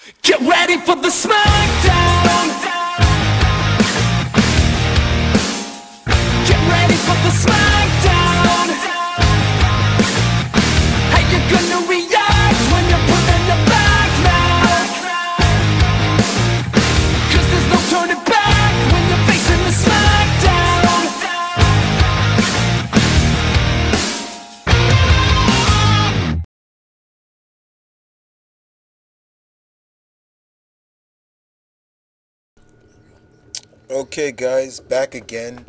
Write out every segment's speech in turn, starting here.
Get ready for the smackdown. Get ready for the smackdown. How you gonna react when you're put in the back now? 'Cause there's no turning back when you're facing the smackdown. Okay, guys, back again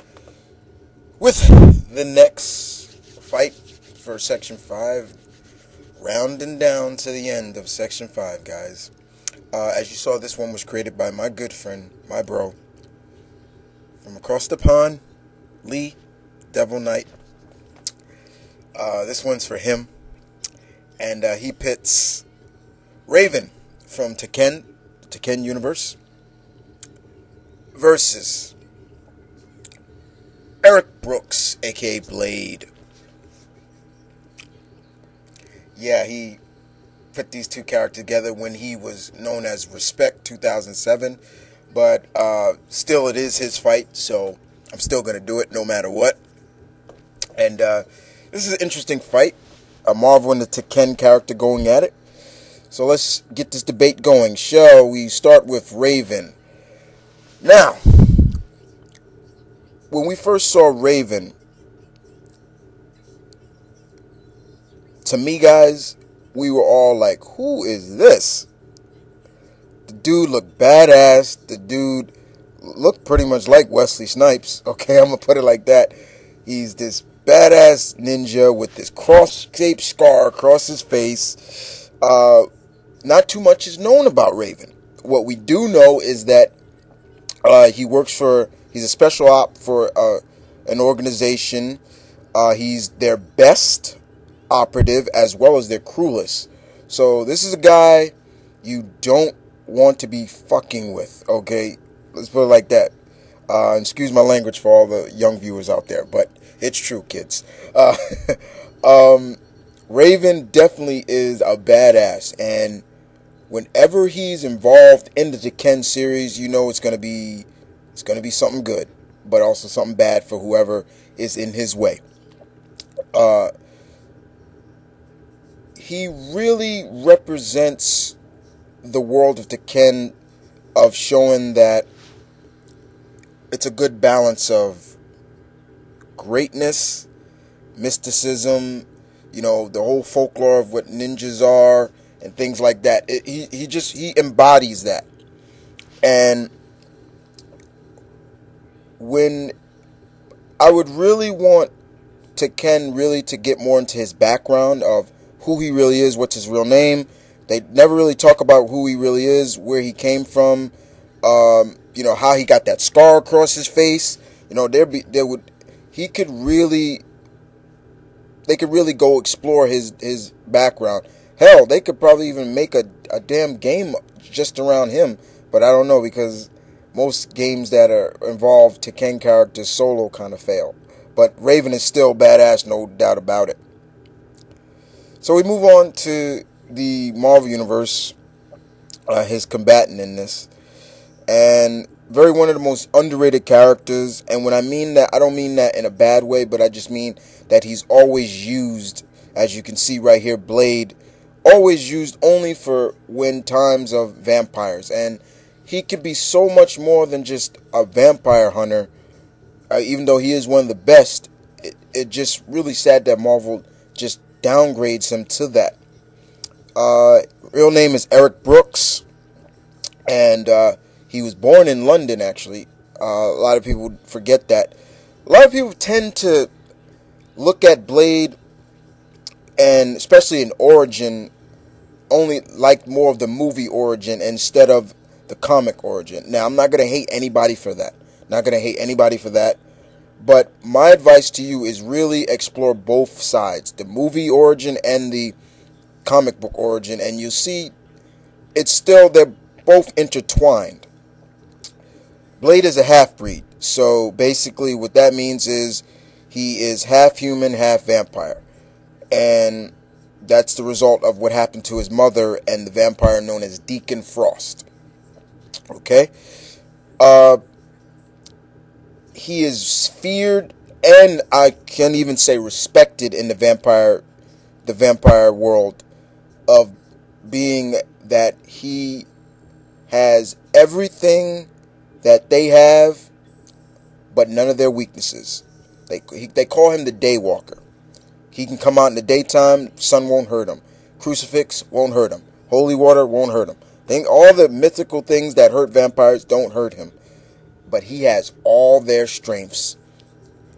with the next fight for Section 5, rounding down to the end of Section 5, guys. As you saw, this one was created by my good friend, my bro, from across the pond, Lee, Devil Knight. This one's for him, and he pits Raven from Tekken, the Tekken universe, versus Eric Brooks, aka Blade. Yeah, he put these two characters together when he was known as Respect 2007, but still it is his fight, so I'm still going to do it no matter what. And this is an interesting fight, a Marvel and the Tekken character going at it. So let's get this debate going. Shall we start with Raven? Now, when we first saw Raven, to me, guys, we were all like, who is this? The dude looked badass. The dude looked pretty much like Wesley Snipes. Okay, I'm going to put it like that. He's this badass ninja with this cross-shaped scar across his face. Not too much is known about Raven. What we do know is that he's a special op for an organization. He's their best operative as well as their crewless. So this is a guy you don't want to be fucking with, okay? Let's put it like that. Excuse my language for all the young viewers out there, but it's true, kids. Raven definitely is a badass, and whenever he's involved in the Tekken series, you know it's gonna be something good, but also something bad for whoever is in his way. He really represents the world of Tekken, of showing that it's a good balance of greatness, mysticism, you know, the whole folklore of what ninjas are and things like that. He embodies that. And when I would really want Tekken really to get more into his background of who he really is, what's his real name. They never really talk about who he really is, where he came from, you know, how he got that scar across his face. You know, they could really go explore his background. Hell, they could probably even make a damn game just around him, but I don't know, because most games that are involve Tekken characters solo kind of fail. But Raven is still badass, no doubt about it. So we move on to the Marvel Universe, his combatant in this. And one of the most underrated characters. And when I mean that, I don't mean that in a bad way, but I just mean that he's always used, as you can see right here, Blade, always used only for when times of vampires. And he could be so much more than just a vampire hunter. Even though he is one of the best, it just really sad that Marvel just downgrades him to that. Real name is Eric Brooks, and he was born in London, actually. A lot of people forget that. A lot of people tend to look at Blade, and especially in Origin, only like more of the movie Origin instead of the comic Origin. Now, I'm not going to hate anybody for that. But my advice to you is really explore both sides, the movie Origin and the comic book Origin, and you'll see they're both intertwined. Blade is a half-breed, so basically what that means is he is half human, half vampire. And that's the result of what happened to his mother and the vampire known as Deacon Frost. Okay? He is feared, and I can even say respected in the vampire world, of being that he has everything that they have, but none of their weaknesses. They call him the Daywalker. He can come out in the daytime, sun won't hurt him. Crucifix won't hurt him. Holy water won't hurt him. All the mythical things that hurt vampires don't hurt him. But he has all their strengths,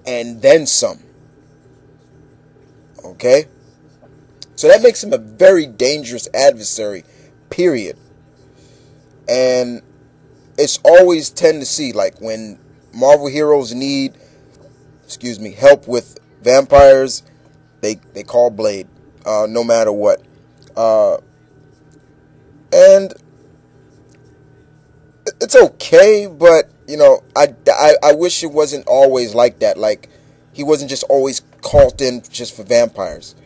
and then some. Okay? So that makes him a very dangerous adversary, period. And it's always tend to see, like, when Marvel heroes need, help with vampires, they call Blade, no matter what. And it's okay, but, I wish it wasn't always like that. Like, he wasn't just always called in just for vampires.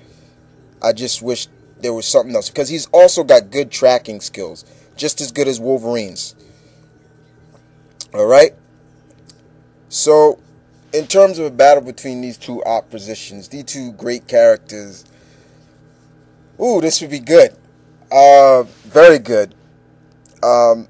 I just wish there was something else, because he's also got good tracking skills, just as good as Wolverine's. Alright? So, in terms of a battle between these two oppositions, these two great characters, this would be good. Very good. For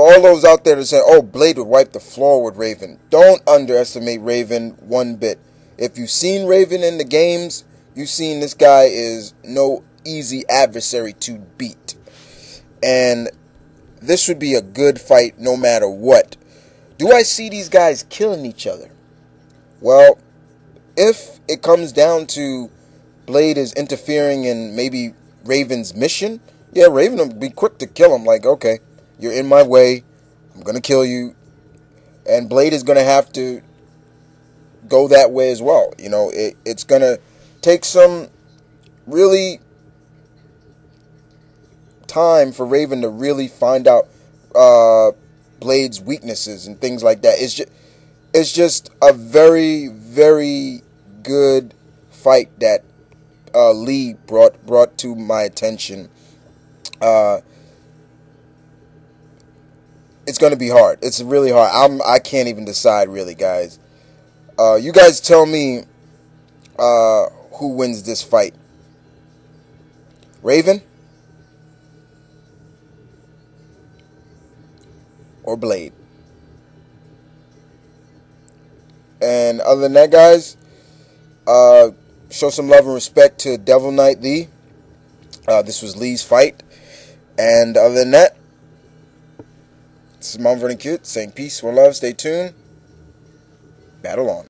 all those out there that say, Blade would wipe the floor with Raven, don't underestimate Raven one bit. If you've seen Raven in the games, you've seen this guy is no easy adversary to beat. And this would be a good fight no matter what. Do I see these guys killing each other? Well, if it comes down to Blade is interfering in maybe Raven's mission, yeah, Raven will be quick to kill him. Like, okay, you're in my way, I'm going to kill you. And Blade is going to have to go that way as well. It's going to take some really time for Raven to really find out Blade's weaknesses and things like that. It's just a very, very good fight that Lee brought to my attention. It's going to be hard. It's really hard. I can't even decide, really, guys. You guys tell me who wins this fight. Raven or Blade? And other than that, guys, show some love and respect to Devil Knight Lee. This was Lee's fight. And other than that, this is Mount Vernon Cute saying peace, one love, stay tuned. Battle on.